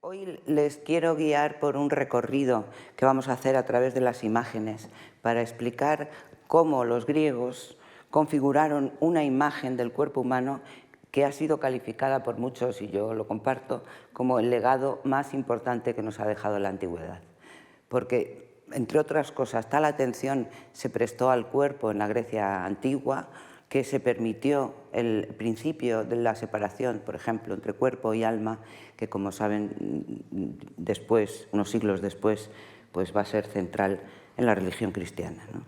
Hoy les quiero guiar por un recorrido que vamos a hacer a través de las imágenes para explicar cómo los griegos configuraron una imagen del cuerpo humano que ha sido calificada por muchos, y yo lo comparto, como el legado más importante que nos ha dejado la antigüedad. Porque, entre otras cosas, tal atención se prestó al cuerpo en la Grecia antigua que se permitió el principio de la separación, por ejemplo, entre cuerpo y alma, que, como saben, después, unos siglos después, pues va a ser central en la religión cristiana, ¿no?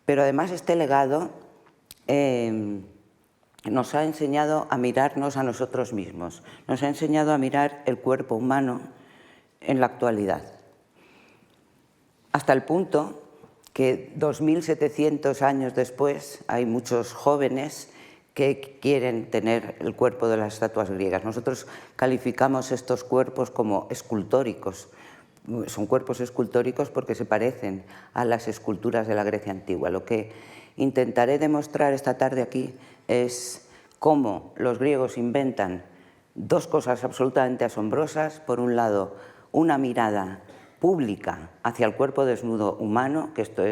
Pero además este legado nos ha enseñado a mirarnos a nosotros mismos, nos ha enseñado a mirar el cuerpo humano en la actualidad, hasta el punto que 2700 años después hay muchos jóvenes que quieren tener el cuerpo de las estatuas griegas. Nosotros calificamos estos cuerpos como escultóricos. Son cuerpos escultóricos porque se parecen a las esculturas de la Grecia antigua. Lo que intentaré demostrar esta tarde aquí es cómo los griegos inventan dos cosas absolutamente asombrosas. Por un lado, una mirada pública hacia el cuerpo desnudo humano, que esto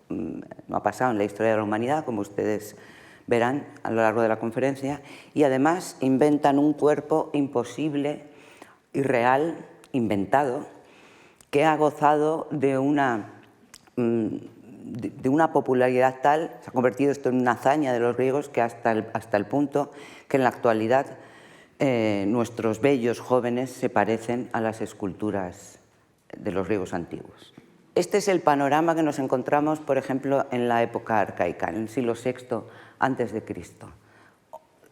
no ha pasado en la historia de la humanidad, como ustedes verán a lo largo de la conferencia, y además inventan un cuerpo imposible, irreal, inventado, que ha gozado de una popularidad tal, se ha convertido esto en una hazaña de los griegos, que hasta el punto que en la actualidad nuestros bellos jóvenes se parecen a las esculturas de los griegos antiguos. Este es el panorama que nos encontramos, por ejemplo, en la época arcaica, en el siglo VI a.C.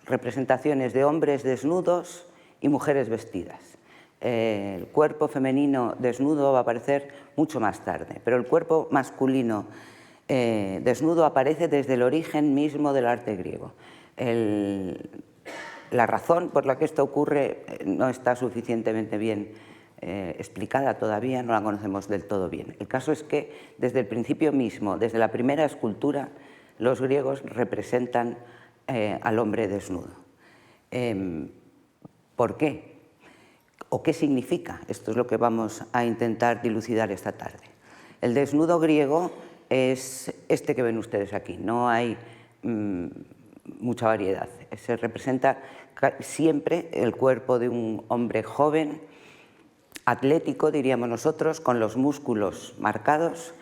Representaciones de hombres desnudos y mujeres vestidas. El cuerpo femenino desnudo va a aparecer mucho más tarde, pero el cuerpo masculino desnudo aparece desde el origen mismo del arte griego. La razón por la que esto ocurre no está suficientemente bien explicada todavía, no la conocemos del todo bien. El caso es que desde el principio mismo, desde la primera escultura, los griegos representan al hombre desnudo. ¿Por qué? ¿O qué significa? Esto es lo que vamos a intentar dilucidar esta tarde. El desnudo griego es este que ven ustedes aquí. No hay mucha variedad. Se representa siempre el cuerpo de un hombre joven, atlético, diríamos nosotros, con los músculos marcados,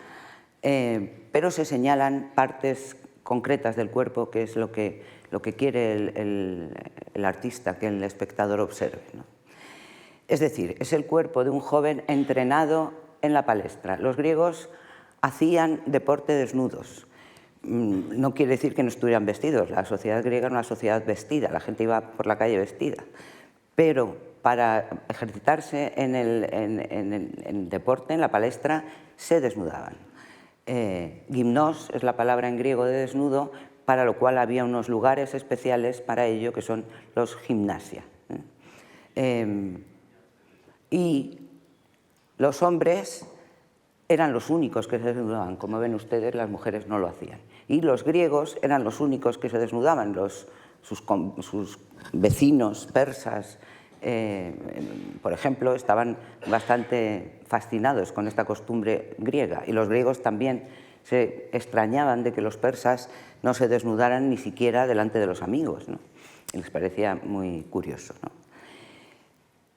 pero se señalan partes concretas del cuerpo, que es lo que quiere el artista, que el espectador observe, ¿no? Es decir, es el cuerpo de un joven entrenado en la palestra. Los griegos hacían deporte desnudos. No quiere decir que no estuvieran vestidos. La sociedad griega era una sociedad vestida, la gente iba por la calle vestida. Pero para ejercitarse en el deporte, en la palestra, se desnudaban. Gimnos es la palabra en griego de desnudo, para lo cual había unos lugares especiales para ello, que son los gimnasia. Y los hombres eran los únicos que se desnudaban. Como ven ustedes, las mujeres no lo hacían. Y los griegos eran los únicos que se desnudaban. Sus vecinos persas, por ejemplo, estaban bastante fascinados con esta costumbre griega, y los griegos también se extrañaban de que los persas no se desnudaran ni siquiera delante de los amigos, ¿no? Y les parecía muy curioso, ¿no?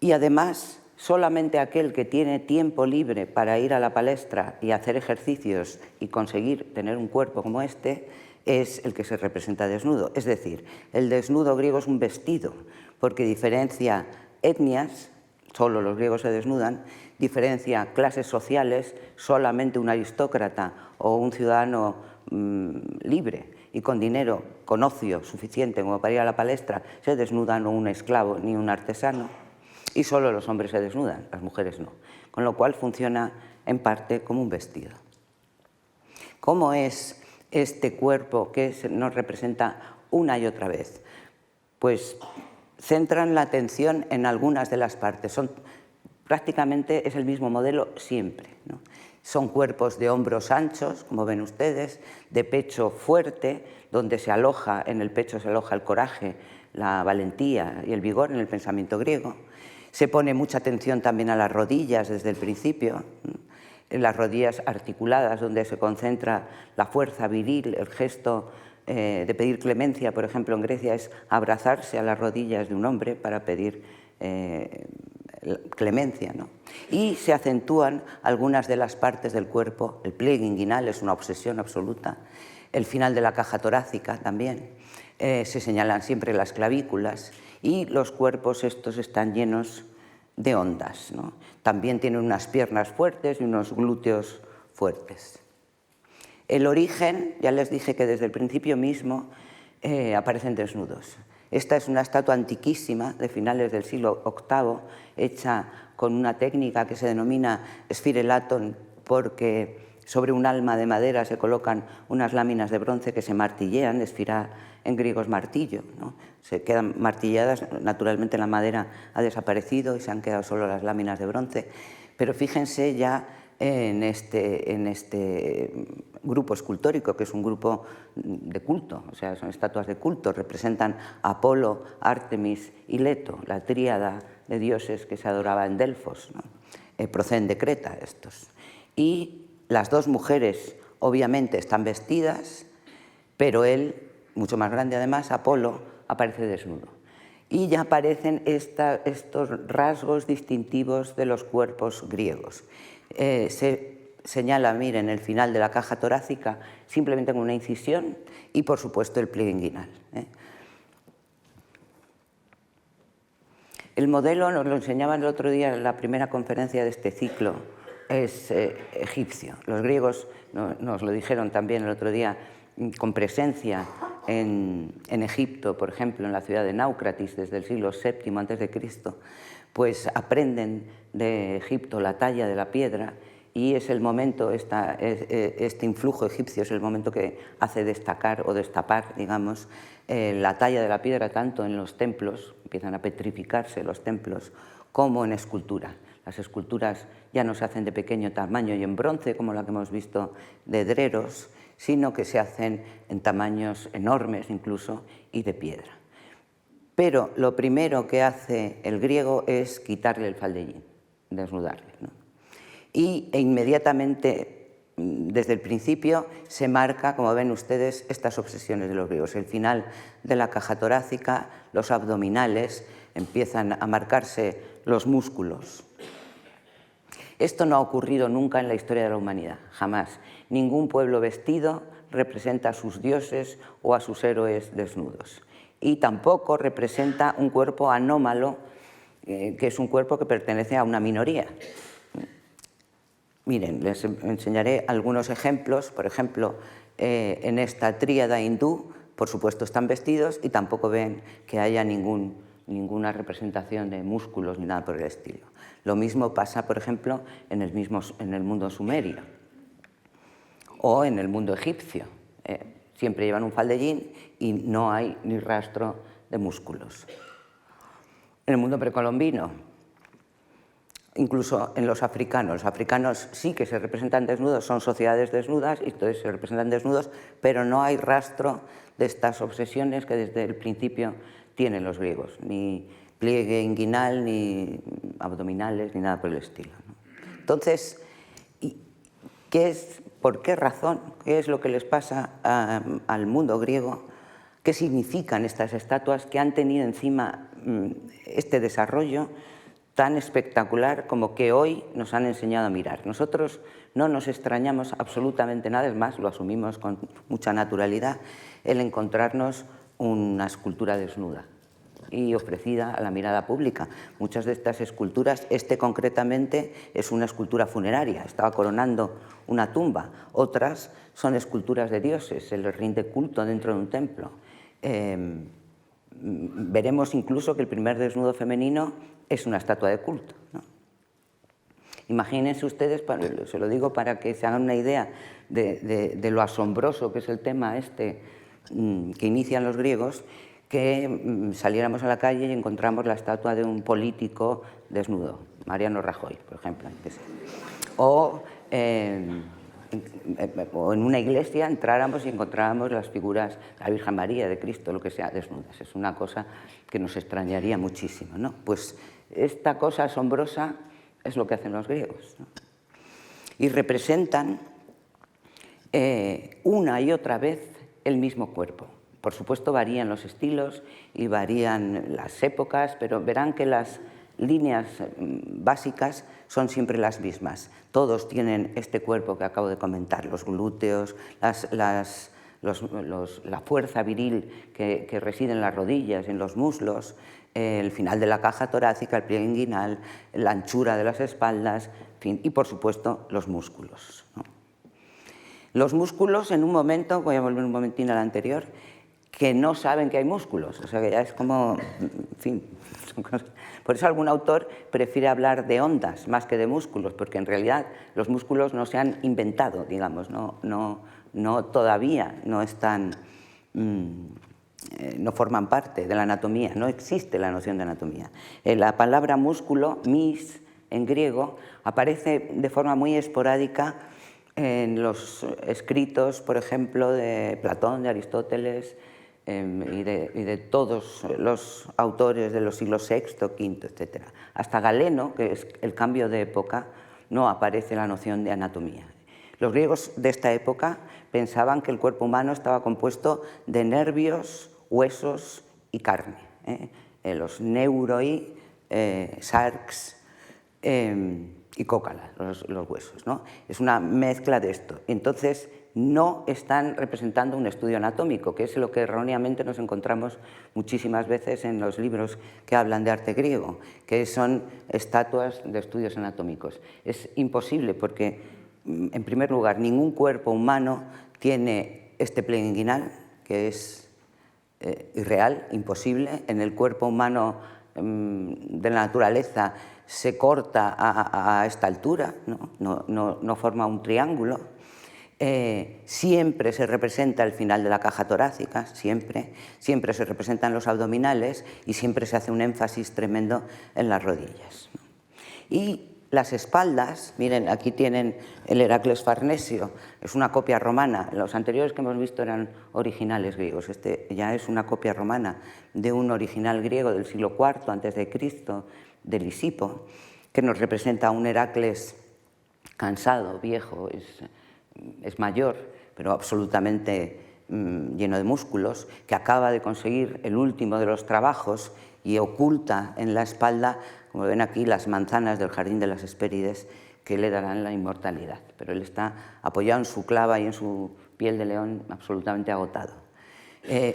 Y además, solamente aquel que tiene tiempo libre para ir a la palestra y hacer ejercicios y conseguir tener un cuerpo como este es el que se representa desnudo. Es decir, el desnudo griego es un vestido, porque diferencia etnias, solo los griegos se desnudan, diferencia clases sociales, solamente un aristócrata o un ciudadano libre y con dinero, con ocio suficiente como para ir a la palestra, se desnudan, no un esclavo ni un artesano, y solo los hombres se desnudan, las mujeres no, con lo cual funciona en parte como un vestido. ¿Cómo es este cuerpo que nos representa una y otra vez? Pues centran la atención en algunas de las partes. Prácticamente es el mismo modelo siempre, ¿no? Son cuerpos de hombros anchos, como ven ustedes, de pecho fuerte, donde en el pecho se aloja el coraje, la valentía y el vigor en el pensamiento griego. Se pone mucha atención también a las rodillas desde el principio, en las rodillas articuladas, donde se concentra la fuerza viril, el gesto de pedir clemencia, por ejemplo, en Grecia es abrazarse a las rodillas de un hombre para pedir clemencia, ¿no? Y se acentúan algunas de las partes del cuerpo. El pliegue inguinal es una obsesión absoluta, el final de la caja torácica también, se señalan siempre las clavículas y los cuerpos estos están llenos de ondas, ¿no? También tienen unas piernas fuertes y unos glúteos fuertes. El origen, ya les dije que desde el principio mismo aparecen desnudos. Esta es una estatua antiquísima de finales del siglo VIII, hecha con una técnica que se denomina sphyrelaton, porque sobre un alma de madera se colocan unas láminas de bronce que se martillean, esfira en griego es martillo, ¿no? Se quedan martilladas, naturalmente la madera ha desaparecido y se han quedado solo las láminas de bronce, pero fíjense ya en este grupo escultórico, que es un grupo de culto, o sea, son estatuas de culto, representan a Apolo, Artemis y Leto, la tríada de dioses que se adoraba en Delfos, ¿no? Proceden de Creta estos. Y las dos mujeres obviamente están vestidas, pero él, mucho más grande además, Apolo, aparece desnudo. Y ya aparecen estos rasgos distintivos de los cuerpos griegos. Se señala, miren, el final de la caja torácica simplemente con una incisión y, por supuesto, el pliegue inguinal. El modelo, nos lo enseñaban el otro día en la primera conferencia de este ciclo, es egipcio. Los griegos nos lo dijeron también el otro día, con presencia en Egipto, por ejemplo, en la ciudad de Náucratis desde el siglo VII a.C., pues aprenden de Egipto la talla de la piedra y es el momento, este influjo egipcio es el momento que hace destacar o destapar, digamos, la talla de la piedra tanto en los templos, empiezan a petrificarse los templos, como en escultura. Las esculturas ya no se hacen de pequeño tamaño y en bronce, como la que hemos visto de Dreros, sino que se hacen en tamaños enormes incluso y de piedra. Pero lo primero que hace el griego es quitarle el faldellín, desnudarle, ¿no? E inmediatamente, desde el principio, se marca, como ven ustedes, estas obsesiones de los griegos. El final de la caja torácica, los abdominales, empiezan a marcarse los músculos. Esto no ha ocurrido nunca en la historia de la humanidad, jamás. Ningún pueblo vestido representa a sus dioses o a sus héroes desnudos. Y tampoco representa un cuerpo anómalo, que es un cuerpo que pertenece a una minoría. Miren, les enseñaré algunos ejemplos. Por ejemplo, en esta tríada hindú, por supuesto, están vestidos y tampoco ven que haya ninguna representación de músculos ni nada por el estilo. Lo mismo pasa, por ejemplo, en el mundo sumerio o en el mundo egipcio. Siempre llevan un faldellín y no hay ni rastro de músculos. En el mundo precolombino, incluso en los africanos sí que se representan desnudos, son sociedades desnudas y entonces se representan desnudos, pero no hay rastro de estas obsesiones que desde el principio tienen los griegos, ni pliegue inguinal, ni abdominales, ni nada por el estilo, ¿no? Entonces, ¿por qué razón? ¿Qué es lo que les pasa al mundo griego? ¿Qué significan estas estatuas que han tenido encima este desarrollo tan espectacular como que hoy nos han enseñado a mirar? Nosotros no nos extrañamos absolutamente nada, es más, lo asumimos con mucha naturalidad, el encontrarnos una escultura desnuda y ofrecida a la mirada pública. Muchas de estas esculturas, concretamente es una escultura funeraria, estaba coronando una tumba. Otras son esculturas de dioses, se les rinde culto dentro de un templo. Veremos incluso que el primer desnudo femenino es una estatua de culto, ¿no? Imagínense ustedes, se lo digo para que se hagan una idea de lo asombroso que es el tema que inician los griegos, que saliéramos a la calle y encontramos la estatua de un político desnudo, Mariano Rajoy, por ejemplo, o en o en una iglesia entráramos y encontráramos las figuras de la Virgen María, de Cristo, lo que sea, desnudas. Es una cosa que nos extrañaría muchísimo, ¿no? Pues esta cosa asombrosa es lo que hacen los griegos, ¿no? Y representan una y otra vez el mismo cuerpo. Por supuesto varían los estilos y varían las épocas, pero verán que las líneas básicas son siempre las mismas. Todos tienen este cuerpo que acabo de comentar, los glúteos, la fuerza viril que reside en las rodillas, en los muslos, el final de la caja torácica, el pliegue inguinal, la anchura de las espaldas, en fin, y por supuesto los músculos, ¿no? Los músculos, en un momento, voy a volver un momentín al anterior, que no saben que hay músculos, o sea que ya es como, en fin, son cosas. Por eso algún autor prefiere hablar de ondas más que de músculos, porque en realidad los músculos no se han inventado, digamos, todavía no están, no forman parte de la anatomía, no existe la noción de anatomía. La palabra músculo, mys, en griego, aparece de forma muy esporádica en los escritos, por ejemplo, de Platón, de Aristóteles, y de todos los autores de los siglos VI, V, etc. Hasta Galeno, que es el cambio de época, no aparece la noción de anatomía. Los griegos de esta época pensaban que el cuerpo humano estaba compuesto de nervios, huesos y carne. Los neuroi, sarx y cócala, los huesos, ¿no? Es una mezcla de esto. Entonces, no están representando un estudio anatómico, que es lo que erróneamente nos encontramos muchísimas veces en los libros que hablan de arte griego, que son estatuas de estudios anatómicos. Es imposible porque, en primer lugar, ningún cuerpo humano tiene este pliegue inguinal, que es irreal, imposible. En el cuerpo humano de la naturaleza se corta a esta altura, no forma un triángulo. Siempre se representa el final de la caja torácica, siempre se representan los abdominales y siempre se hace un énfasis tremendo en las rodillas. Y las espaldas, miren, aquí tienen el Heracles Farnesio, es una copia romana. Los anteriores que hemos visto eran originales griegos, este ya es una copia romana de un original griego del siglo IV a.C., de Lisipo, que nos representa a un Heracles cansado, viejo, es mayor, pero absolutamente lleno de músculos, que acaba de conseguir el último de los trabajos y oculta en la espalda, como ven aquí, las manzanas del jardín de las Hespérides que le darán la inmortalidad. Pero él está apoyado en su clava y en su piel de león absolutamente agotado.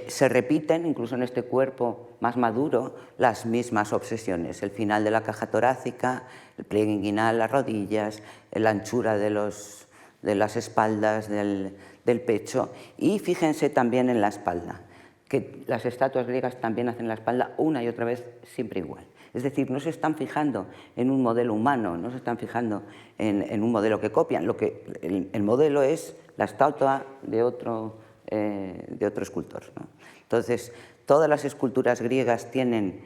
Se repiten, incluso en este cuerpo más maduro, las mismas obsesiones. El final de la caja torácica, el pliegue inguinal, las rodillas, la anchura de las espaldas, del pecho. Y fíjense también en la espalda, que las estatuas griegas también hacen la espalda una y otra vez siempre igual. Es decir, no se están fijando en un modelo humano, no se están fijando en un modelo que copian. El modelo es la estatua de otro escultor, ¿no? Entonces, todas las esculturas griegas tienen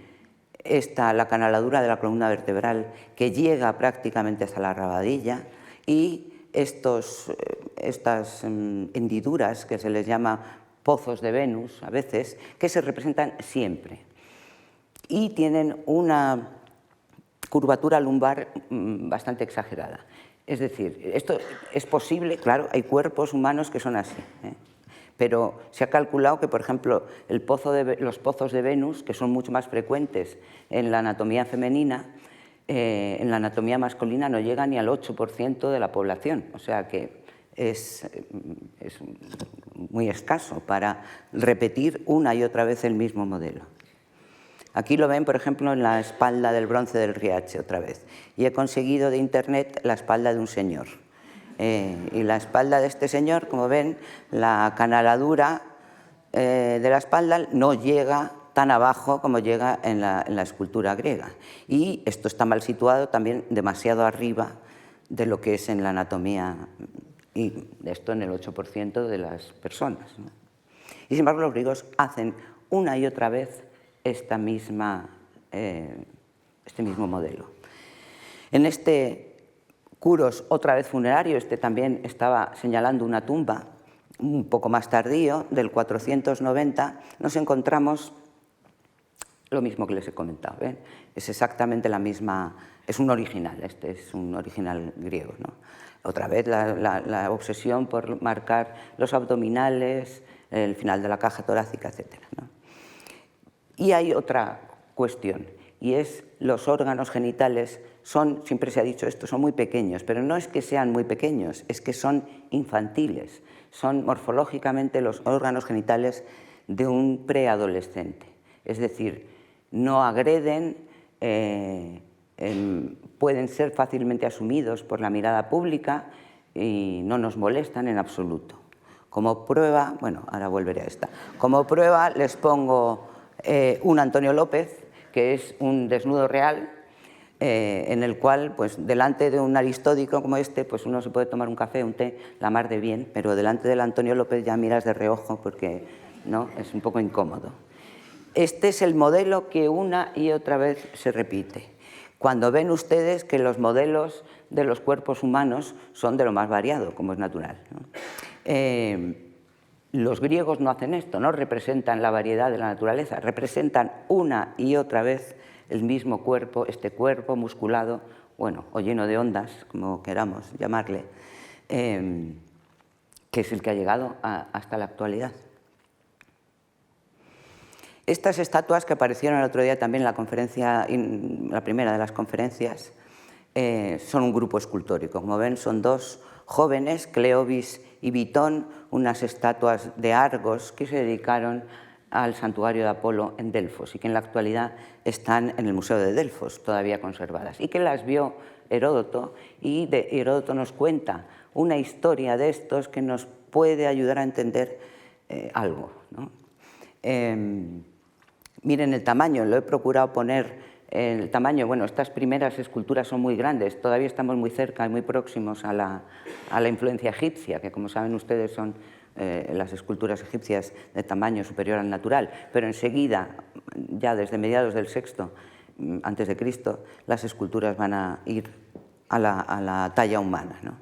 la canaladura de la columna vertebral que llega prácticamente hasta la rabadilla y estas hendiduras que se les llama pozos de Venus a veces, que se representan siempre. Y tienen una curvatura lumbar bastante exagerada. Es decir, esto es posible, claro, hay cuerpos humanos que son así, pero se ha calculado que, por ejemplo, los pozos de Venus, que son mucho más frecuentes en la anatomía femenina, en la anatomía masculina no llega ni al 8% de la población, o sea que es muy escaso para repetir una y otra vez el mismo modelo. Aquí lo ven, por ejemplo, en la espalda del bronce del Riace otra vez. Y he conseguido de internet la espalda de un señor. Y la espalda de este señor, como ven, la canaladura de la espalda no llega tan abajo como llega en la escultura griega. Y esto está mal situado también demasiado arriba de lo que es en la anatomía, y esto en el 8% de las personas, ¿no? Y sin embargo los griegos hacen una y otra vez este mismo modelo. En este Curos, otra vez funerario, este también estaba señalando una tumba, un poco más tardío, del 490, nos encontramos lo mismo que les he comentado. ¿Ven? Es exactamente la misma, es un original, este es un original griego, ¿no? Otra vez la obsesión por marcar los abdominales, el final de la caja torácica, etc., ¿no? Y hay otra cuestión, y es los órganos genitales son, siempre se ha dicho esto, son muy pequeños, pero no es que sean muy pequeños, es que son infantiles, son morfológicamente los órganos genitales de un preadolescente. Es decir, no agreden, pueden ser fácilmente asumidos por la mirada pública y no nos molestan en absoluto. Como prueba, bueno, ahora volveré a esta, como prueba les pongo un Antonio López, que es un desnudo real, en el cual, pues, delante de un aristódico como este, pues uno se puede tomar un café, un té, la mar de bien, pero delante del Antonio López ya miras de reojo porque, ¿no?, es un poco incómodo. Este es el modelo que una y otra vez se repite. Cuando ven ustedes que los modelos de los cuerpos humanos son de lo más variado, como es natural, ¿no? Los griegos no hacen esto, no representan la variedad de la naturaleza, representan una y otra vez el mismo cuerpo, este cuerpo musculado, bueno, o lleno de ondas, como queramos llamarle, que es el que ha llegado hasta la actualidad. Estas estatuas que aparecieron el otro día también en la conferencia, la primera de las conferencias, son un grupo escultórico. Como ven, son dos jóvenes, Cleobis y Bitón, unas estatuas de Argos que se dedicaron al santuario de Apolo en Delfos y que en la actualidad están en el Museo de Delfos, todavía conservadas, y que las vio Heródoto, y Heródoto nos cuenta una historia de estos que nos puede ayudar a entender algo, ¿no? Miren el tamaño, lo he procurado poner el tamaño. Bueno, estas primeras esculturas son muy grandes, todavía estamos muy cerca y muy próximos a la influencia egipcia, que como saben ustedes son las esculturas egipcias de tamaño superior al natural, pero enseguida, ya desde mediados del VI antes de Cristo, las esculturas van a ir a la talla humana, ¿no?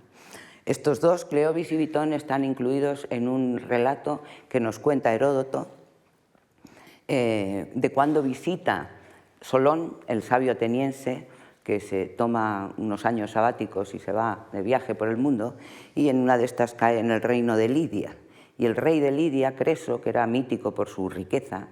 Estos dos, Cleobis y Bitón, están incluidos en un relato que nos cuenta Heródoto de cuando visita Solón, el sabio ateniense, que se toma unos años sabáticos y se va de viaje por el mundo, y en una de estas cae en el reino de Lidia. Y el rey de Lidia, Creso, que era mítico por su riqueza,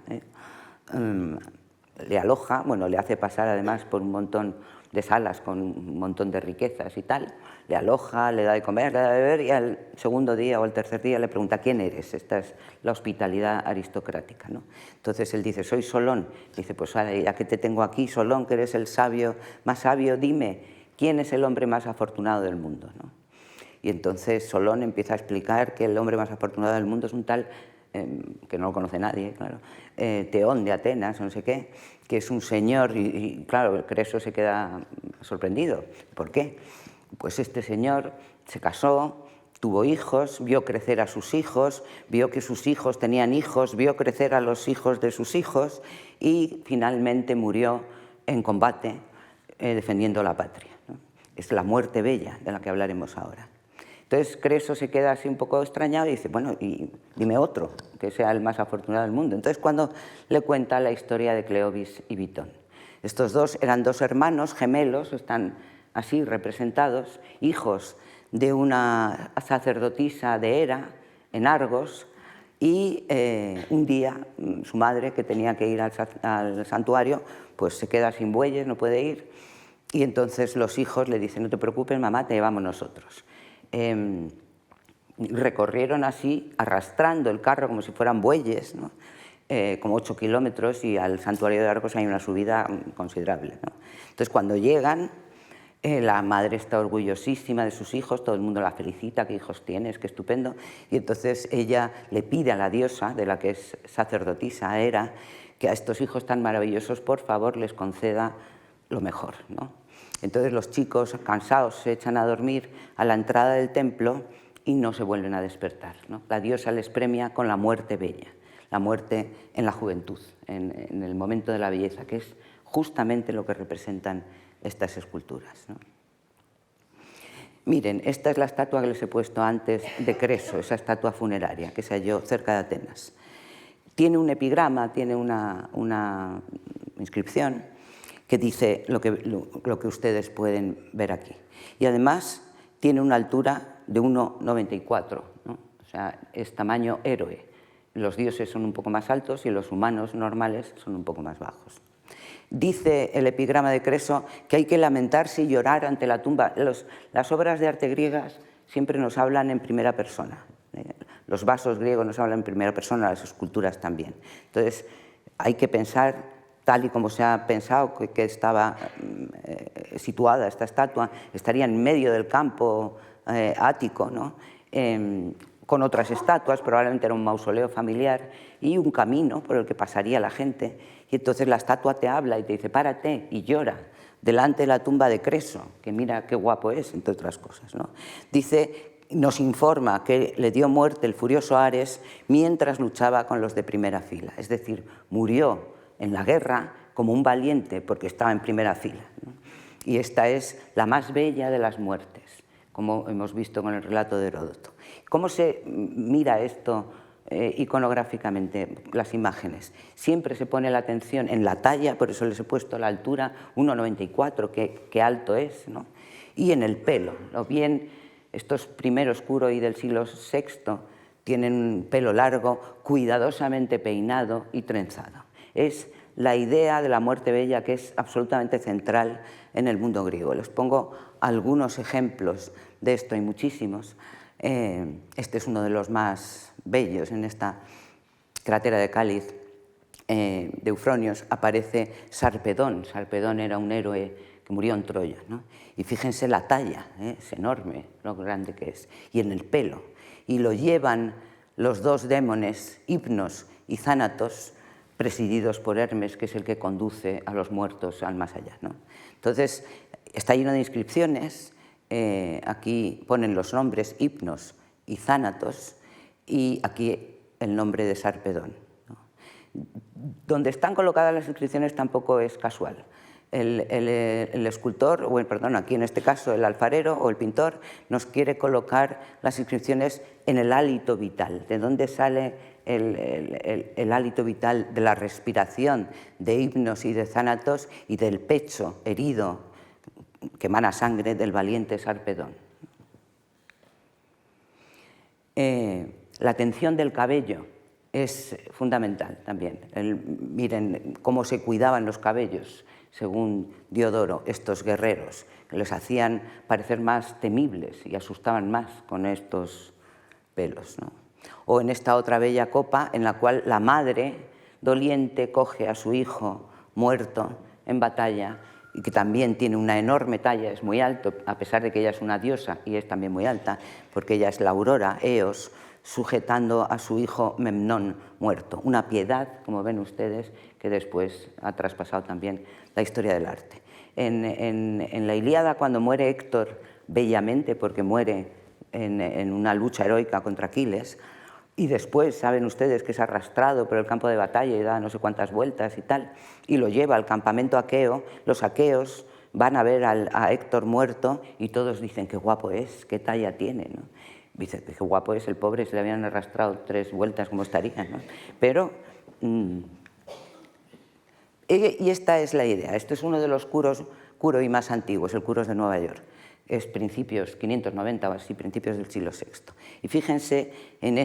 le aloja, bueno, le hace pasar además por un montón de salas con un montón de riquezas y tal, le aloja, le da de comer, le da de beber, y al segundo día o al tercer día le pregunta ¿quién eres? Esta es la hospitalidad aristocrática, ¿no? Entonces él dice, soy Solón. Dice, pues ya que te tengo aquí, Solón, que eres el sabio más sabio, dime, ¿quién es el hombre más afortunado del mundo, ¿no? Y entonces Solón empieza a explicar que el hombre más afortunado del mundo es un tal, que no lo conoce nadie, claro, Teón de Atenas, no sé qué, que es un señor, y claro, Creso se queda sorprendido. ¿Por qué? Pues este señor se casó, tuvo hijos, vio crecer a sus hijos, vio que sus hijos tenían hijos, vio crecer a los hijos de sus hijos y finalmente murió en combate defendiendo la patria, ¿no? Es la muerte bella de la que hablaremos ahora. Entonces Creso se queda así un poco extrañado y dice, bueno, y dime otro, que sea el más afortunado del mundo. Entonces cuando le cuenta la historia de Cleobis y Bitón. Estos dos eran dos hermanos gemelos, están así representados, hijos de una sacerdotisa de Hera, en Argos, y un día su madre, que tenía que ir al santuario, pues se queda sin bueyes, no puede ir, y entonces los hijos le dicen, no te preocupes, mamá, te llevamos nosotros. Recorrieron así, arrastrando el carro como si fueran bueyes, ¿no? Como 8 kilómetros, y al santuario de Argos hay una subida considerable, ¿no? Entonces cuando llegan, la madre está orgullosísima de sus hijos, todo el mundo la felicita, qué hijos tienes, qué estupendo, y entonces ella le pide a la diosa, de la que es sacerdotisa Hera, que a estos hijos tan maravillosos por favor les conceda lo mejor, ¿no? Entonces los chicos, cansados, se echan a dormir a la entrada del templo y no se vuelven a despertar, ¿no? La diosa les premia con la muerte bella, la muerte en la juventud, en el momento de la belleza, que es justamente lo que representan estas esculturas, ¿no? Miren, esta es la estatua que les he puesto antes de Creso, esa estatua funeraria que se halló cerca de Atenas. Tiene un epigrama, tiene una inscripción que dice lo que ustedes pueden ver aquí. Y además tiene una altura de 1,94, ¿no? O sea, es tamaño héroe. Los dioses son un poco más altos y los humanos normales son un poco más bajos. Dice el epigrama de Creso que hay que lamentarse y llorar ante la tumba. Las obras de arte griegas siempre nos hablan en primera persona. Los vasos griegos nos hablan en primera persona, las esculturas también. Entonces, hay que pensar, tal y como se ha pensado que estaba situada esta estatua, estaría en medio del campo ático, ¿no? Con otras estatuas, probablemente era un mausoleo familiar y un camino por el que pasaría la gente. Y entonces la estatua te habla y te dice, párate, y llora delante de la tumba de Creso, que mira qué guapo es, entre otras cosas, ¿no? Dice, nos informa que le dio muerte el furioso Ares mientras luchaba con los de primera fila. Es decir, murió en la guerra como un valiente porque estaba en primera fila, ¿no? Y esta es la más bella de las muertes, como hemos visto con el relato de Heródoto. ¿Cómo se mira esto iconográficamente, las imágenes? Siempre se pone la atención en la talla, por eso les he puesto la altura, 1,94, qué alto es, ¿no? Y en el pelo. Lo bien, estos primeros Curoi del siglo VI tienen un pelo largo, cuidadosamente peinado y trenzado. Es la idea de la muerte bella que es absolutamente central en el mundo griego. Les pongo algunos ejemplos de esto, hay muchísimos. Este es uno de los más bellos. En esta crátera de Cáliz de Eufronios aparece Sarpedón. Sarpedón era un héroe que murió en Troya, ¿no? Y fíjense la talla, es enorme lo grande que es. Y en el pelo. Y lo llevan los dos démones, Hipnos y Zánatos, presididos por Hermes, que es el que conduce a los muertos al más allá, ¿no? Entonces, está lleno de inscripciones. Aquí ponen los nombres Hipnos y Zánatos y aquí el nombre de Sarpedón, ¿no? Donde están colocadas las inscripciones tampoco es casual. El escultor, o perdón, aquí en este caso el alfarero o el pintor, nos quiere colocar las inscripciones en el hálito vital. ¿De dónde sale el hálito vital? De la respiración de Hipnos y de Zánatos y del pecho herido que emana sangre del valiente Sarpedón. La atención del cabello es fundamental también. Miren cómo se cuidaban los cabellos, según Diodoro, estos guerreros, que les hacían parecer más temibles y asustaban más con estos pelos, ¿no? O en esta otra bella copa en la cual la madre doliente coge a su hijo muerto en batalla y que también tiene una enorme talla, es muy alto, a pesar de que ella es una diosa y es también muy alta, porque ella es la aurora, Eos, sujetando a su hijo Memnón muerto. Una piedad, como ven ustedes, que después ha traspasado también la historia del arte. En la Ilíada, cuando muere Héctor bellamente, porque muere en una lucha heroica contra Aquiles, y después saben ustedes que es arrastrado por el campo de batalla y da no sé cuántas vueltas y tal, y lo lleva al campamento aqueo. Los aqueos van a ver a Héctor muerto y todos dicen qué guapo es, qué talla tiene, ¿no? Dice, qué guapo es, el pobre, se le habían arrastrado 3 vueltas como estaría, ¿no? Pero, y esta es la idea. Este es uno de los curoi más antiguos, el Curos de Nueva York. Es principios, 590 o así, principios del siglo VI. Y fíjense en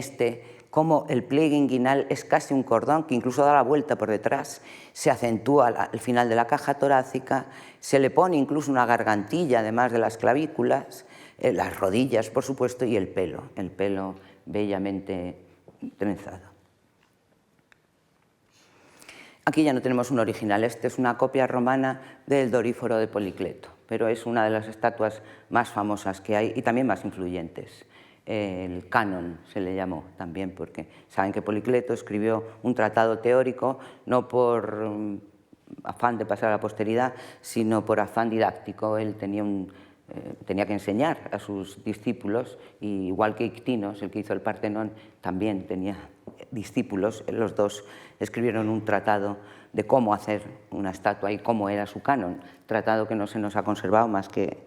cómo el pliegue inguinal es casi un cordón que incluso da la vuelta por detrás, se acentúa al final de la caja torácica, se le pone incluso una gargantilla además de las clavículas, las rodillas, por supuesto, y el pelo bellamente trenzado. Aquí ya no tenemos un original, este es una copia romana del Doríforo de Policleto, pero es una de las estatuas más famosas que hay y también más influyentes. El canon se le llamó también, porque saben que Policleto escribió un tratado teórico, no por afán de pasar a la posteridad, sino por afán didáctico. Él tenía que enseñar a sus discípulos, y igual que Ictinos, el que hizo el Partenón, también tenía discípulos. Los dos escribieron un tratado de cómo hacer una estatua y cómo era su canon, tratado que no se nos ha conservado más que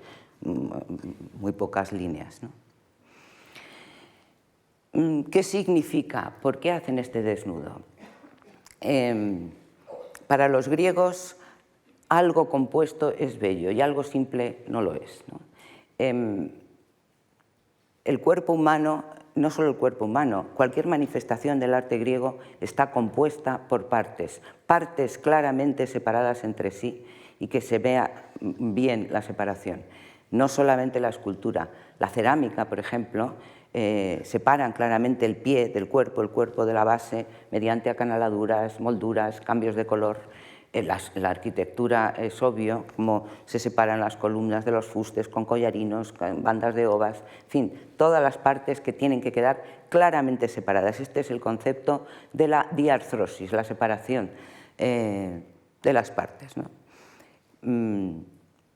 muy pocas líneas, ¿no? ¿Qué significa? ¿Por qué hacen este desnudo? Para los griegos, algo compuesto es bello y algo simple no lo es, ¿no? El cuerpo humano, no solo el cuerpo humano, cualquier manifestación del arte griego está compuesta por partes, partes claramente separadas entre sí y que se vea bien la separación. No solamente la escultura, la cerámica, por ejemplo, separan claramente el pie del cuerpo, el cuerpo de la base, mediante acanaladuras, molduras, cambios de color. La arquitectura es obvio, como se separan las columnas de los fustes con collarinos, con bandas de ovas, en fin, todas las partes que tienen que quedar claramente separadas. Este es el concepto de la diarthrosis, la separación de las partes, ¿no?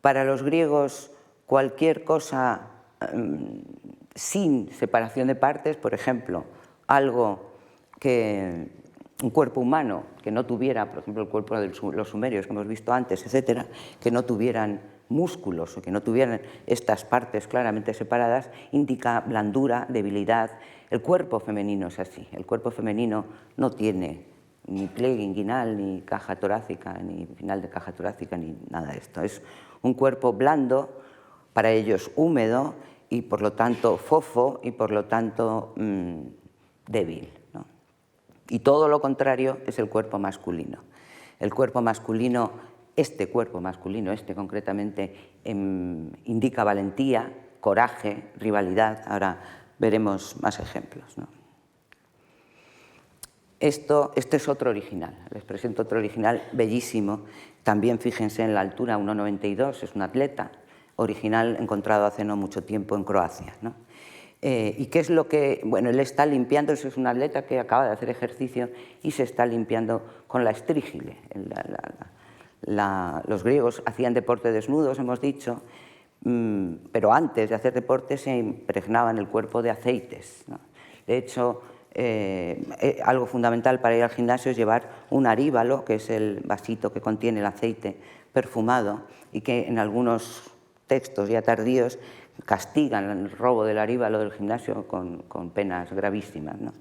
Para los griegos, cualquier cosa sin separación de partes, por ejemplo, un cuerpo humano que no tuviera, por ejemplo, el cuerpo de los sumerios que hemos visto antes, etcétera, que no tuvieran músculos o que no tuvieran estas partes claramente separadas, indica blandura, debilidad. El cuerpo femenino es así. El cuerpo femenino no tiene ni pliegue inguinal, ni caja torácica, ni final de caja torácica, ni nada de esto. Es un cuerpo blando, para ellos húmedo, y por lo tanto fofo, y por lo tanto débil, ¿no? Y todo lo contrario es el cuerpo masculino. El cuerpo masculino, este concretamente, indica valentía, coraje, rivalidad. Ahora veremos más ejemplos, ¿no? Este es otro original, les presento otro original bellísimo. También fíjense en la altura, 1,92, es un atleta, original encontrado hace no mucho tiempo en Croacia, ¿no? ¿Y qué es lo que...? Bueno, él está limpiando, es un atleta que acaba de hacer ejercicio y se está limpiando con la estrígile. Los griegos hacían deporte desnudos, hemos dicho, pero antes de hacer deporte se impregnaban el cuerpo de aceites, ¿no? De hecho, algo fundamental para ir al gimnasio es llevar un aríbalo, que es el vasito que contiene el aceite perfumado, y que en algunos textos ya tardíos castigan el robo del aríbalo del gimnasio con penas gravísimas, ¿no?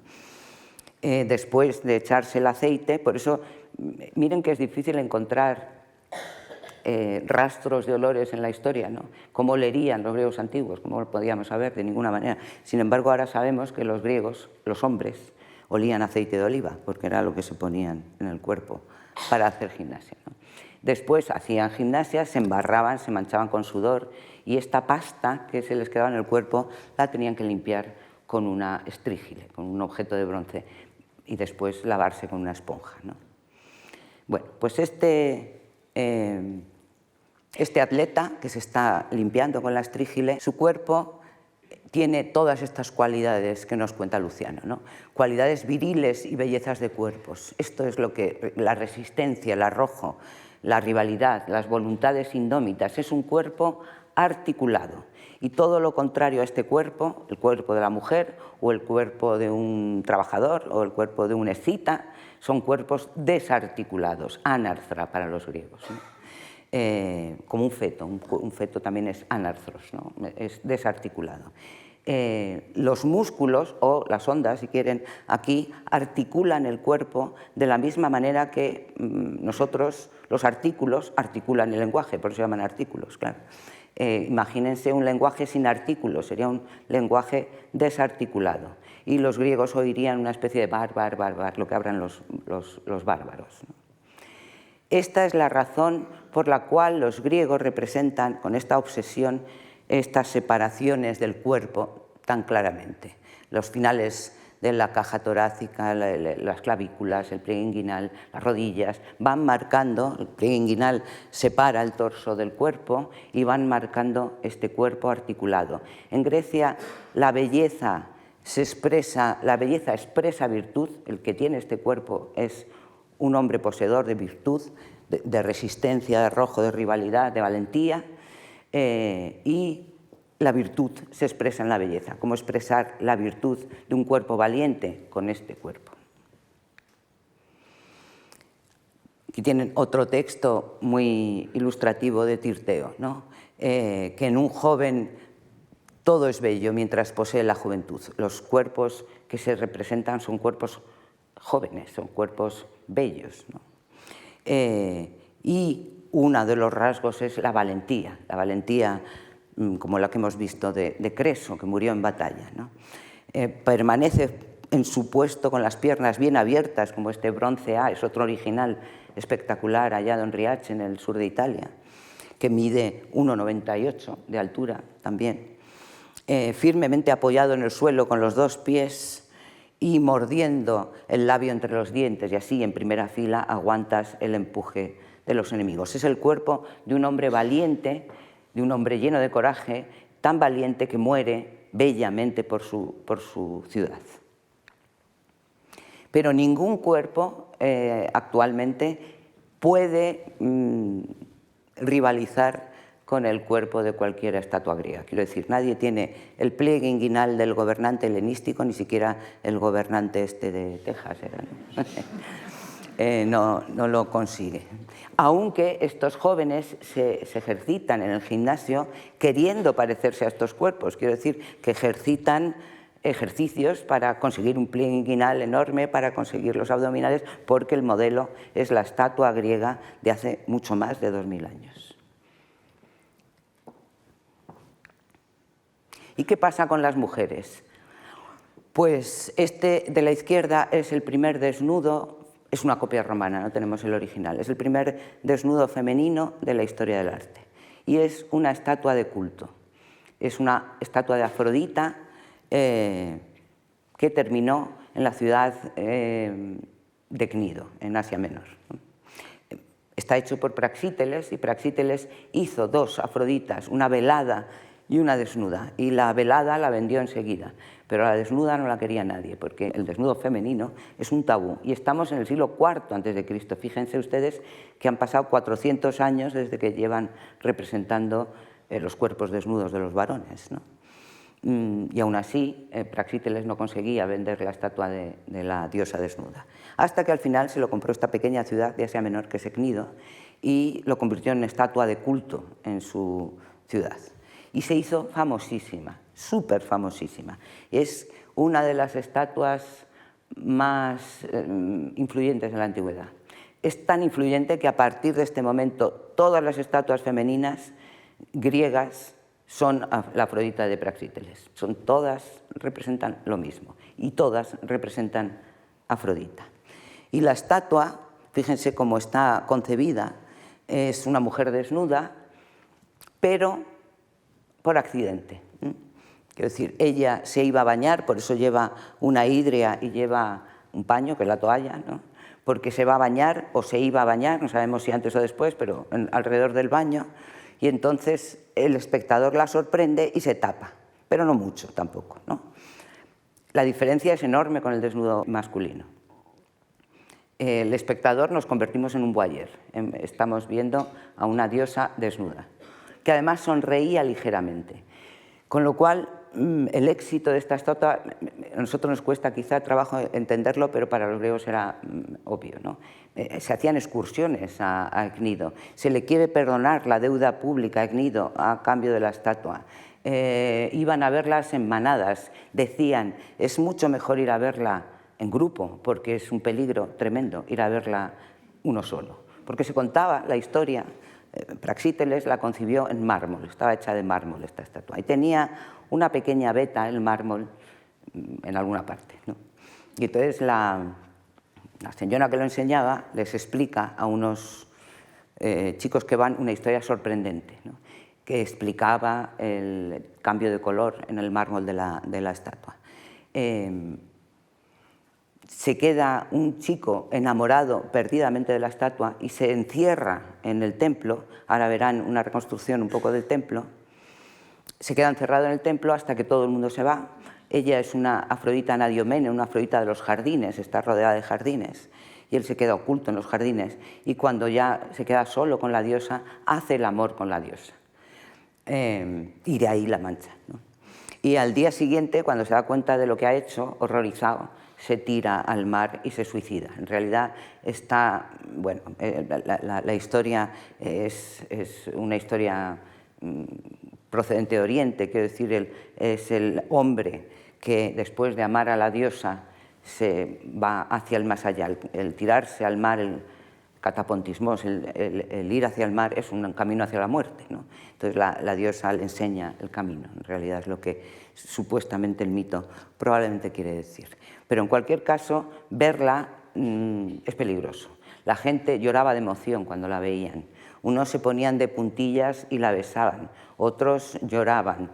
Después de echarse el aceite, por eso miren que es difícil encontrar rastros de olores en la historia, ¿no? ¿Cómo olerían los griegos antiguos? ¿Cómo lo podíamos saber? De ninguna manera. Sin embargo, ahora sabemos que los griegos, los hombres, olían aceite de oliva, porque era lo que se ponían en el cuerpo para hacer gimnasia, ¿no? Después hacían gimnasia, se embarraban, se manchaban con sudor, y esta pasta que se les quedaba en el cuerpo la tenían que limpiar con una estrígile, con un objeto de bronce, y después lavarse con una esponja, ¿no? Bueno, pues este atleta que se está limpiando con la estrígile, su cuerpo tiene todas estas cualidades que nos cuenta Luciano, ¿no? Cualidades viriles y bellezas de cuerpos. Esto es lo que la resistencia, el arrojo, la rivalidad, las voluntades indómitas. Es un cuerpo articulado. Y todo lo contrario a este cuerpo, el cuerpo de la mujer o el cuerpo de un trabajador o el cuerpo de un escita, son cuerpos desarticulados, anarthra para los griegos, ¿no? Como un feto también es anarthros, ¿no? Es desarticulado. Los músculos o las ondas, si quieren, aquí articulan el cuerpo de la misma manera que nosotros, los artículos, articulan el lenguaje, por eso se llaman artículos, claro. Imagínense un lenguaje sin artículos, sería un lenguaje desarticulado. Y los griegos oirían una especie de bar, lo que hablan los bárbaros, ¿no? Esta es la razón por la cual los griegos representan con esta obsesión estas separaciones del cuerpo tan claramente. Los finales de la caja torácica, las clavículas, el pliegue inguinal, las rodillas, van marcando, el pliegue inguinal separa el torso del cuerpo y van marcando este cuerpo articulado. En Grecia la belleza expresa virtud, el que tiene este cuerpo es un hombre poseedor de virtud, de resistencia, de arrojo, de rivalidad, de valentía, y la virtud se expresa en la belleza. ¿Cómo expresar la virtud de un cuerpo valiente con este cuerpo? Aquí tienen otro texto muy ilustrativo de Tirteo, ¿no? que en un joven todo es bello mientras posee la juventud. Los cuerpos que se representan son cuerpos jóvenes, son cuerpos bellos, ¿no? Y uno de los rasgos es la valentía como la que hemos visto de Creso, que murió en batalla, ¿no? Permanece en su puesto con las piernas bien abiertas, como este bronce A, es otro original espectacular hallado en Riace, en el sur de Italia, que mide 1,98 de altura también, firmemente apoyado en el suelo con los dos pies y mordiendo el labio entre los dientes, y así en primera fila aguantas el empuje de los enemigos. Es el cuerpo de un hombre valiente, de un hombre lleno de coraje, tan valiente que muere bellamente por su ciudad. Pero ningún cuerpo actualmente puede rivalizar con el cuerpo de cualquier estatua griega. Quiero decir, nadie tiene el pliegue inguinal del gobernante helenístico, ni siquiera el gobernante este de Texas era, no lo consigue. Aunque estos jóvenes se ejercitan en el gimnasio queriendo parecerse a estos cuerpos, quiero decir que ejercitan ejercicios para conseguir un pliegue inguinal enorme, para conseguir los abdominales, porque el modelo es la estatua griega de hace mucho más de 2000 años. ¿Y qué pasa con las mujeres? Pues este de la izquierda es el primer desnudo, es una copia romana, no tenemos el original, es el primer desnudo femenino de la historia del arte. Y es una estatua de culto, es una estatua de Afrodita que terminó en la ciudad de Cnido, en Asia Menor. Está hecho por Praxíteles, y Praxíteles hizo dos Afroditas, una velada y una desnuda, y la velada la vendió enseguida, pero la desnuda no la quería nadie, porque el desnudo femenino es un tabú, y estamos en el siglo IV a.C. Fíjense ustedes que han pasado 400 años desde que llevan representando los cuerpos desnudos de los varones, ¿no? Y aún así Praxíteles no conseguía vender la estatua de la diosa desnuda, hasta que al final se lo compró esta pequeña ciudad de Asia Menor, que es Cnido, y lo convirtió en estatua de culto en su ciudad. Y se hizo famosísima, súper famosísima. Es una de las estatuas más influyentes de la antigüedad. Es tan influyente que a partir de este momento todas las estatuas femeninas griegas son la Afrodita de Praxíteles. Todas representan lo mismo y todas representan Afrodita. Y la estatua, fíjense cómo está concebida, es una mujer desnuda, pero por accidente. Quiero decir, ella se iba a bañar, por eso lleva una hidria y lleva un paño, que es la toalla, ¿no? Porque se va a bañar o se iba a bañar, no sabemos si antes o después, pero alrededor del baño, y entonces el espectador la sorprende y se tapa, pero no mucho tampoco, ¿no? La diferencia es enorme con el desnudo masculino. El espectador nos convertimos en un voyeur, estamos viendo a una diosa desnuda, que además sonreía ligeramente, con lo cual el éxito de esta estatua, a nosotros nos cuesta quizá trabajo entenderlo, pero para los griegos era obvio, ¿no? Se hacían excursiones a Cnido, se le quiere perdonar la deuda pública a Cnido a cambio de la estatua, iban a verlas en manadas, decían, es mucho mejor ir a verla en grupo, porque es un peligro tremendo ir a verla uno solo, porque se contaba la historia. Praxíteles la concibió en mármol, estaba hecha de mármol esta estatua, y tenía una pequeña veta en el mármol en alguna parte, ¿no? Y entonces la señora que lo enseñaba les explica a unos chicos que van una historia sorprendente, ¿no? Que explicaba el cambio de color en el mármol de la estatua. Se queda un chico enamorado perdidamente de la estatua y se encierra en el templo. Ahora verán una reconstrucción un poco del templo. Se queda encerrado en el templo hasta que todo el mundo se va. Ella es una Afrodita Anadiomene, una Afrodita de los jardines, está rodeada de jardines, y él se queda oculto en los jardines, y cuando ya se queda solo con la diosa, hace el amor con la diosa. Y de ahí la mancha, ¿no? Y al día siguiente, cuando se da cuenta de lo que ha hecho, horrorizado, se tira al mar y se suicida. En realidad está, bueno, la historia es una historia procedente de Oriente, quiero decir, es el hombre que después de amar a la diosa se va hacia el más allá, el tirarse al mar, el catapontismos, el ir hacia el mar es un camino hacia la muerte, ¿no? Entonces la diosa le enseña el camino, en realidad es lo que supuestamente el mito probablemente quiere decir. Pero en cualquier caso, verla es peligroso. La gente lloraba de emoción cuando la veían. Unos se ponían de puntillas y la besaban, otros lloraban.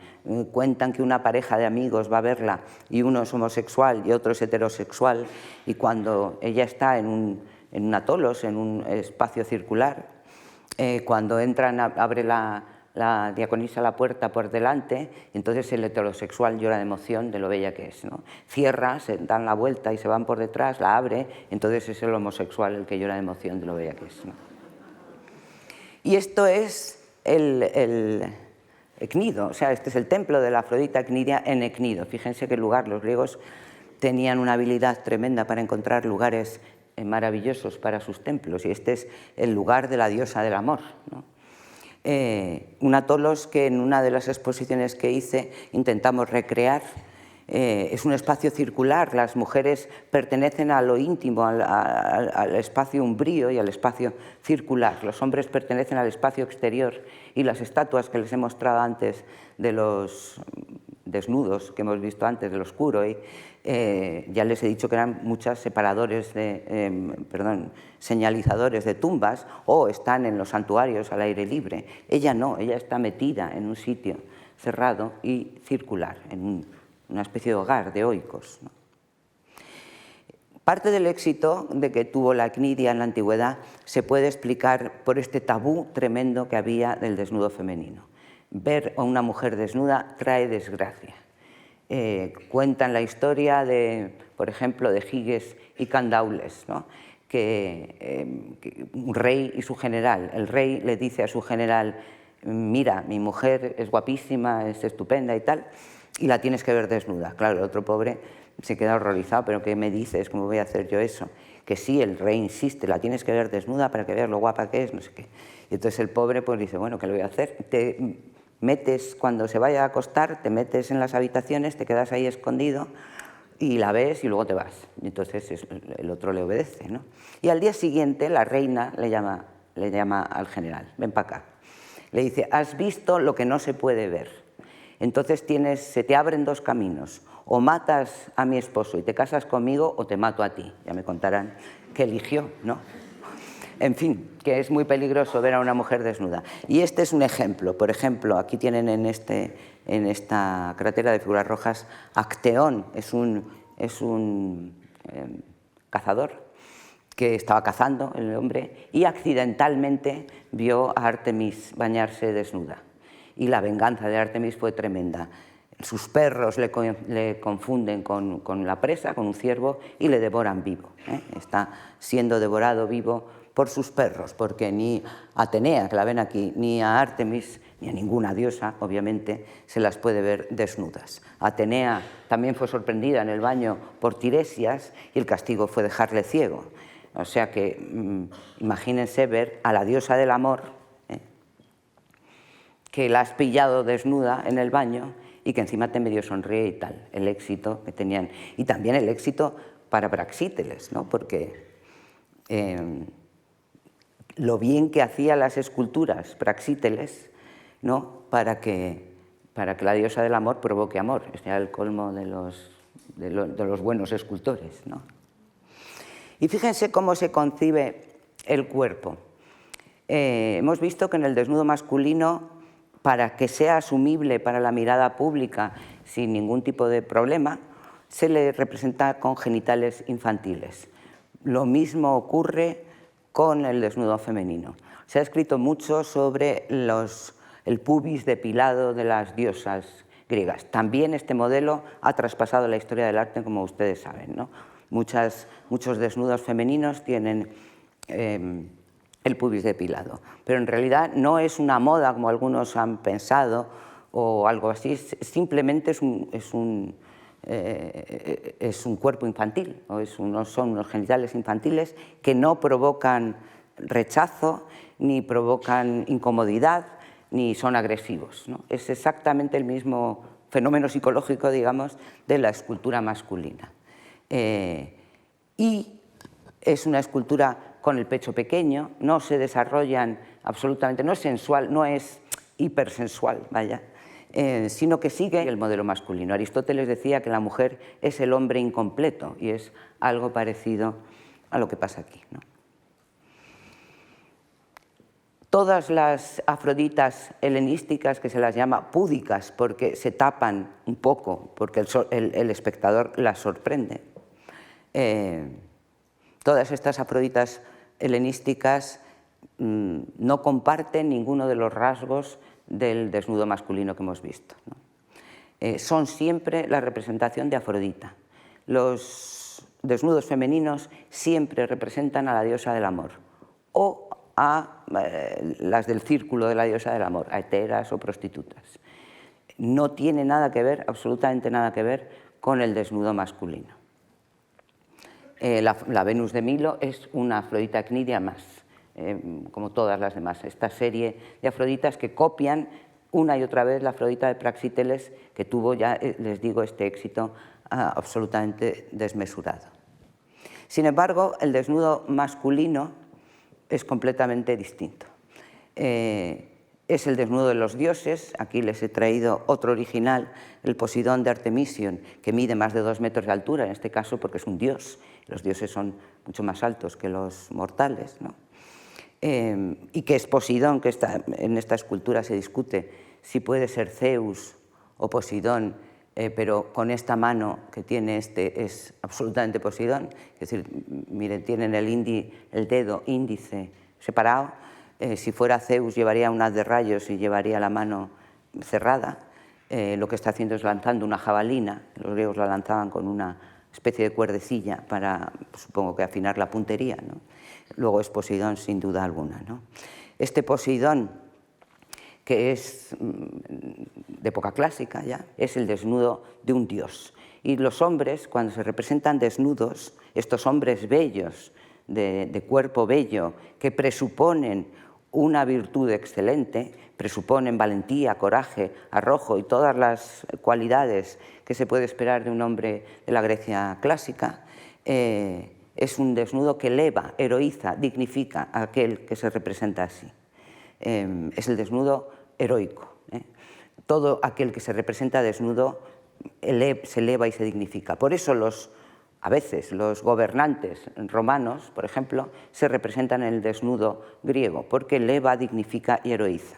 Cuentan que una pareja de amigos va a verla y uno es homosexual y otro es heterosexual, y cuando ella está en un atolos, en un espacio circular, cuando entran, abre la diaconisa la puerta por delante, y entonces el heterosexual llora de emoción de lo bella que es, ¿no? Cierra, se dan la vuelta y se van por detrás, la abre, entonces es el homosexual el que llora de emoción de lo bella que es, ¿no? Y esto es el Cnido, o sea, este es el templo de la Afrodita Cnidia en Cnido. Fíjense qué lugar, los griegos tenían una habilidad tremenda para encontrar lugares maravillosos para sus templos, y este es el lugar de la diosa del amor, ¿no? Un atolos que en una de las exposiciones que hice intentamos recrear. Es un espacio circular, las mujeres pertenecen a lo íntimo, al espacio umbrío y al espacio circular. Los hombres pertenecen al espacio exterior, y las estatuas que les he mostrado antes de los desnudos que hemos visto antes, de los kuroi, ya les he dicho que eran muchas señalizadores de tumbas, o están en los santuarios al aire libre. Ella no, ella está metida en un sitio cerrado y circular, en una especie de hogar de oikos, ¿no? Parte del éxito de que tuvo la Cnidia en la antigüedad se puede explicar por este tabú tremendo que había del desnudo femenino. Ver a una mujer desnuda trae desgracia. Cuentan la historia de, por ejemplo, de Giges y Candaules, ¿no? que un rey y su general. El rey le dice a su general: mira, mi mujer es guapísima, es estupenda y tal, y la tienes que ver desnuda. Claro, el otro pobre se queda horrorizado: ¿pero qué me dices? ¿Cómo voy a hacer yo eso? Que sí, el rey insiste, la tienes que ver desnuda para que veas lo guapa que es, no sé qué. Y entonces el pobre pues dice: bueno, ¿qué le voy a hacer? Te metes, cuando se vaya a acostar, te metes en las habitaciones, te quedas ahí escondido y la ves y luego te vas. Y entonces el otro le obedece, ¿no? Y al día siguiente la reina le llama al general: ven para acá. Le dice: has visto lo que no se puede ver. Entonces se te abren dos caminos: o matas a mi esposo y te casas conmigo, o te mato a ti. Ya me contarán qué eligió, ¿no? En fin, que es muy peligroso ver a una mujer desnuda. Y este es un ejemplo. Por ejemplo, aquí tienen en esta crátera de figuras rojas Acteón. Es un cazador que estaba cazando, el hombre, y accidentalmente vio a Artemis bañarse desnuda. Y la venganza de Artemis fue tremenda. Sus perros le confunden con la presa, con un ciervo, y le devoran vivo. Está siendo devorado vivo por sus perros, porque ni a Atenea, que la ven aquí, ni a Artemis, ni a ninguna diosa, obviamente, se las puede ver desnudas. Atenea también fue sorprendida en el baño por Tiresias, y el castigo fue dejarle ciego. O sea que imagínense ver a la diosa del amor, que la has pillado desnuda en el baño y que encima te medio sonríe y tal. El éxito que tenían. Y también el éxito para Praxíteles, ¿no? Porque lo bien que hacía las esculturas Praxíteles, ¿no? para que la diosa del amor provoque amor. Este era el colmo de los buenos escultores, ¿no? Y fíjense cómo se concibe el cuerpo. Hemos visto que en el desnudo masculino, para que sea asumible para la mirada pública sin ningún tipo de problema, se le representa con genitales infantiles. Lo mismo ocurre con el desnudo femenino. Se ha escrito mucho sobre el pubis depilado de las diosas griegas. También este modelo ha traspasado la historia del arte, como ustedes saben, ¿no? Muchos desnudos femeninos tienen el pubis depilado, pero en realidad no es una moda como algunos han pensado o algo así, simplemente es un cuerpo infantil, o son unos genitales infantiles que no provocan rechazo ni provocan incomodidad, ni son agresivos, ¿no? Es exactamente el mismo fenómeno psicológico, digamos, de la escultura masculina. Y es una escultura con el pecho pequeño, no se desarrollan absolutamente, no es sensual, no es hipersensual, vaya, sino que sigue el modelo masculino. Aristóteles decía que la mujer es el hombre incompleto y es algo parecido a lo que pasa aquí, ¿no? Todas las afroditas helenísticas, que se las llama púdicas porque se tapan un poco, porque el espectador las sorprende, todas estas afroditas helenísticas no comparten ninguno de los rasgos del desnudo masculino que hemos visto, ¿no? Son siempre la representación de Afrodita. Los desnudos femeninos siempre representan a la diosa del amor o a las del círculo de la diosa del amor, a heteras o prostitutas. No tiene nada que ver, absolutamente nada que ver, con el desnudo masculino. La Venus de Milo es una Afrodita cnidia más, como todas las demás. Esta serie de Afroditas que copian una y otra vez la Afrodita de Praxíteles, que tuvo, ya les digo, este éxito absolutamente desmesurado. Sin embargo, el desnudo masculino es completamente distinto. Es el desnudo de los dioses. Aquí les he traído otro original, el Poseidón de Artemision, que mide más de 2 metros de altura, en este caso porque es un dios. Los dioses son mucho más altos que los mortales, ¿no? Y que es Poseidón, que en esta escultura se discute si puede ser Zeus o Poseidón, pero con esta mano que tiene este es absolutamente Poseidón. Es decir, miren, tienen el dedo índice separado. Si fuera Zeus llevaría un haz de rayos y llevaría la mano cerrada. Lo que está haciendo es lanzando una jabalina. Los griegos la lanzaban con una especie de cuerdecilla para, supongo que afinar la puntería, ¿no? Luego es Poseidón sin duda alguna, ¿no? Este Poseidón, que es de época clásica ya, es el desnudo de un dios. Y los hombres, cuando se representan desnudos, estos hombres bellos, de cuerpo bello, que presuponen una virtud excelente, presuponen valentía, coraje, arrojo y todas las cualidades que se puede esperar de un hombre de la Grecia clásica, es un desnudo que eleva, heroiza, dignifica a aquel que se representa así. Es el desnudo heroico. Todo aquel que se representa desnudo se eleva y se dignifica. Por eso a veces los gobernantes romanos, por ejemplo, se representan en el desnudo griego, porque eleva, dignifica y heroiza.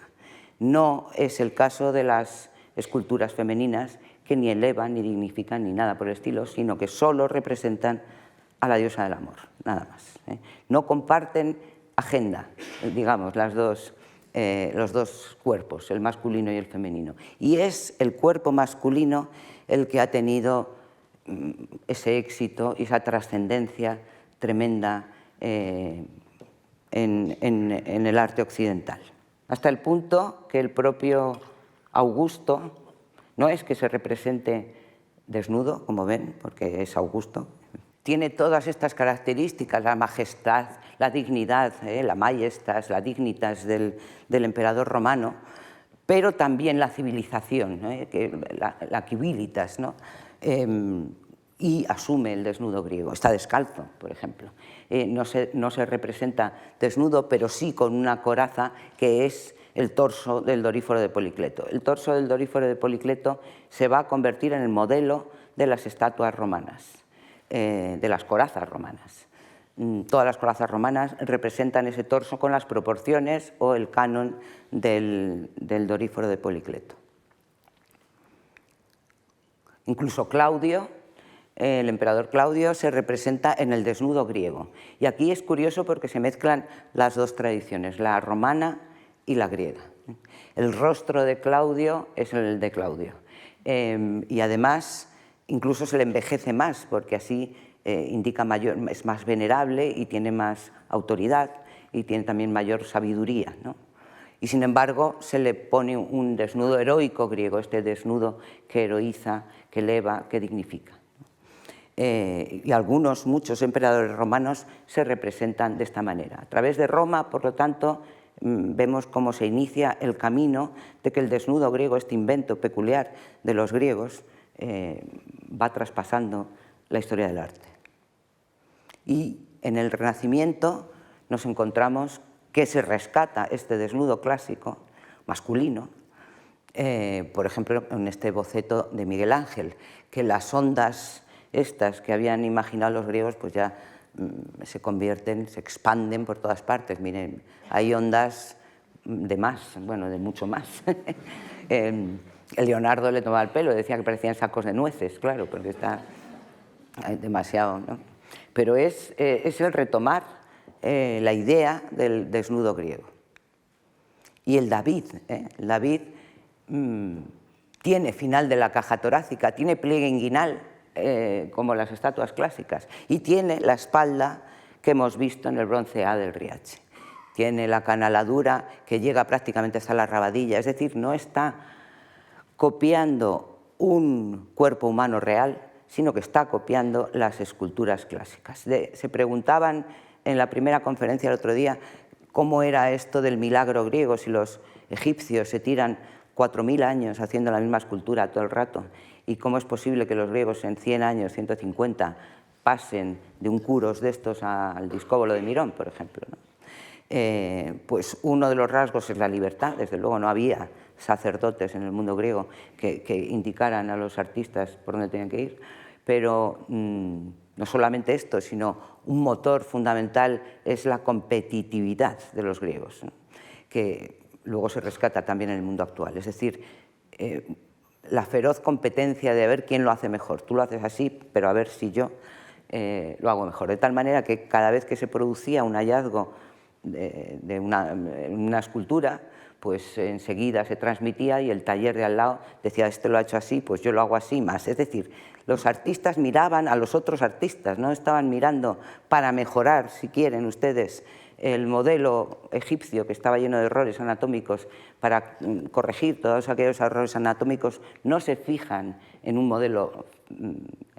No es el caso de las esculturas femeninas, que ni elevan, ni dignifican, ni nada por el estilo, sino que solo representan a la diosa del amor, nada más. No comparten agenda, digamos, los dos cuerpos, el masculino y el femenino. Y es el cuerpo masculino el que ha tenido ese éxito y esa trascendencia tremenda en el arte occidental. Hasta el punto que el propio Augusto no es que se represente desnudo, como ven, porque es Augusto. Tiene todas estas características, la majestad, la dignidad, la majestas, la dignitas del emperador romano, pero también la civilización, la civilitas, ¿no? Y asume el desnudo griego. Está descalzo, por ejemplo. No se representa desnudo, pero sí con una coraza que es el torso del Doríforo de Policleto. El torso del Doríforo de Policleto se va a convertir en el modelo de las estatuas romanas, de las corazas romanas. Todas las corazas romanas representan ese torso con las proporciones o el canon del Doríforo de Policleto. Incluso Claudio, el emperador Claudio, se representa en el desnudo griego. Y aquí es curioso porque se mezclan las dos tradiciones, la romana y la griega. El rostro de Claudio es el de Claudio. Y además incluso se le envejece más, porque así indica es más venerable y tiene más autoridad y tiene también mayor sabiduría, ¿no? Y sin embargo se le pone un desnudo heroico griego, este desnudo que heroiza, que eleva, que dignifica. Y muchos emperadores romanos se representan de esta manera. A través de Roma, por lo tanto, vemos cómo se inicia el camino de que el desnudo griego, este invento peculiar de los griegos, va traspasando la historia del arte. Y en el Renacimiento nos encontramos que se rescata este desnudo clásico, masculino, por ejemplo, en este boceto de Miguel Ángel, que las ondas estas que habían imaginado los griegos pues ya se convierten, se expanden por todas partes. Miren, hay ondas de más, bueno, de mucho más. Leonardo le tomaba el pelo, decía que parecían sacos de nueces, claro, porque está demasiado, ¿no? Pero es el retomar la idea del desnudo griego. Y el David, el David tiene final de la caja torácica, tiene pliegue inguinal, como las estatuas clásicas, y tiene la espalda que hemos visto en el bronce A del Riace. Tiene la canaladura que llega prácticamente hasta la rabadilla, es decir, no está copiando un cuerpo humano real, sino que está copiando las esculturas clásicas. Se preguntaban en la primera conferencia el otro día cómo era esto del milagro griego, si los egipcios se tiran 4000 años haciendo la misma escultura todo el rato, y cómo es posible que los griegos en 100 años, 150, pasen de un curos de estos al discóbolo de Mirón, por ejemplo, ¿no? Pues uno de los rasgos es la libertad. Desde luego no había sacerdotes en el mundo griego que indicaran a los artistas por dónde tenían que ir, pero no solamente esto, sino un motor fundamental es la competitividad de los griegos, ¿no? Que luego se rescata también en el mundo actual, es decir, la feroz competencia de ver quién lo hace mejor. Tú lo haces así, pero a ver si yo lo hago mejor. De tal manera que cada vez que se producía un hallazgo de una escultura, pues enseguida se transmitía y el taller de al lado decía, este lo ha hecho así, pues yo lo hago así más. Es decir, los artistas miraban a los otros artistas, no estaban mirando para mejorar, si quieren ustedes, el modelo egipcio que estaba lleno de errores anatómicos. Para corregir todos aquellos errores anatómicos no se fijan en un modelo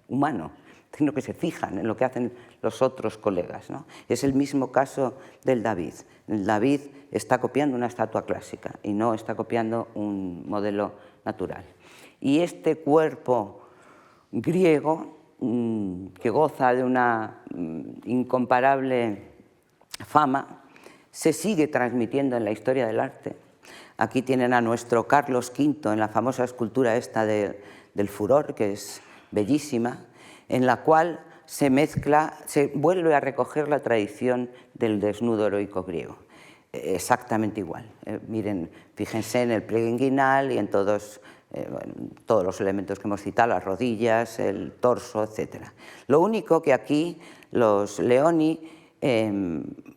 humano, sino que se fijan en lo que hacen los otros colegas, ¿no? Es el mismo caso del David. El David está copiando una estatua clásica y no está copiando un modelo natural. Y este cuerpo griego, que goza de una incomparable fama, se sigue transmitiendo en la historia del arte. Aquí tienen a nuestro Carlos V en la famosa escultura esta del Furor, que es bellísima, en la cual se mezcla, se vuelve a recoger la tradición del desnudo heroico griego. Exactamente igual. Miren, fíjense en el pliegue inguinal y en todos los elementos que hemos citado, las rodillas, el torso, etc. Lo único que aquí los Leoni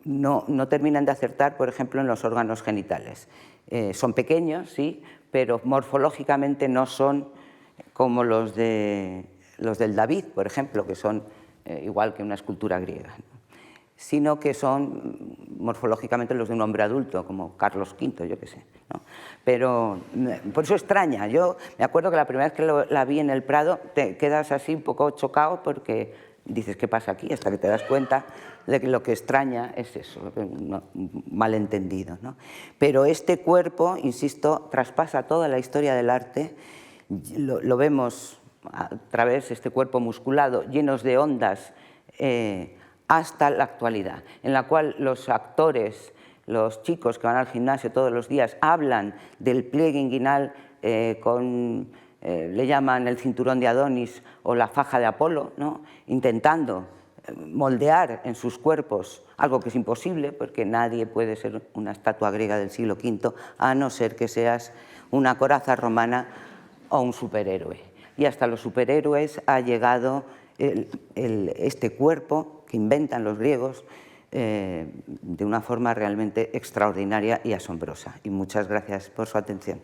no terminan de acertar, por ejemplo, en los órganos genitales. Son pequeños, sí, pero morfológicamente no son como los del David, por ejemplo, que son igual que una escultura griega, ¿no? Sino que son morfológicamente los de un hombre adulto, como Carlos V, yo qué sé, ¿no? Pero por eso extraña. Yo me acuerdo que la primera vez que la vi en el Prado te quedas así un poco chocado porque dices, ¿qué pasa aquí? Hasta que te das cuenta de que lo que extraña es eso, un malentendido, ¿no? Pero este cuerpo, insisto, traspasa toda la historia del arte. Lo vemos a través de este cuerpo musculado, llenos de ondas, hasta la actualidad, en la cual los actores, los chicos que van al gimnasio todos los días, hablan del pliegue inguinal le llaman el cinturón de Adonis o la faja de Apolo, ¿no? Intentando moldear en sus cuerpos algo que es imposible, porque nadie puede ser una estatua griega del siglo V, a no ser que seas una coraza romana o un superhéroe. Y hasta los superhéroes ha llegado este cuerpo que inventan los griegos de una forma realmente extraordinaria y asombrosa. Y muchas gracias por su atención.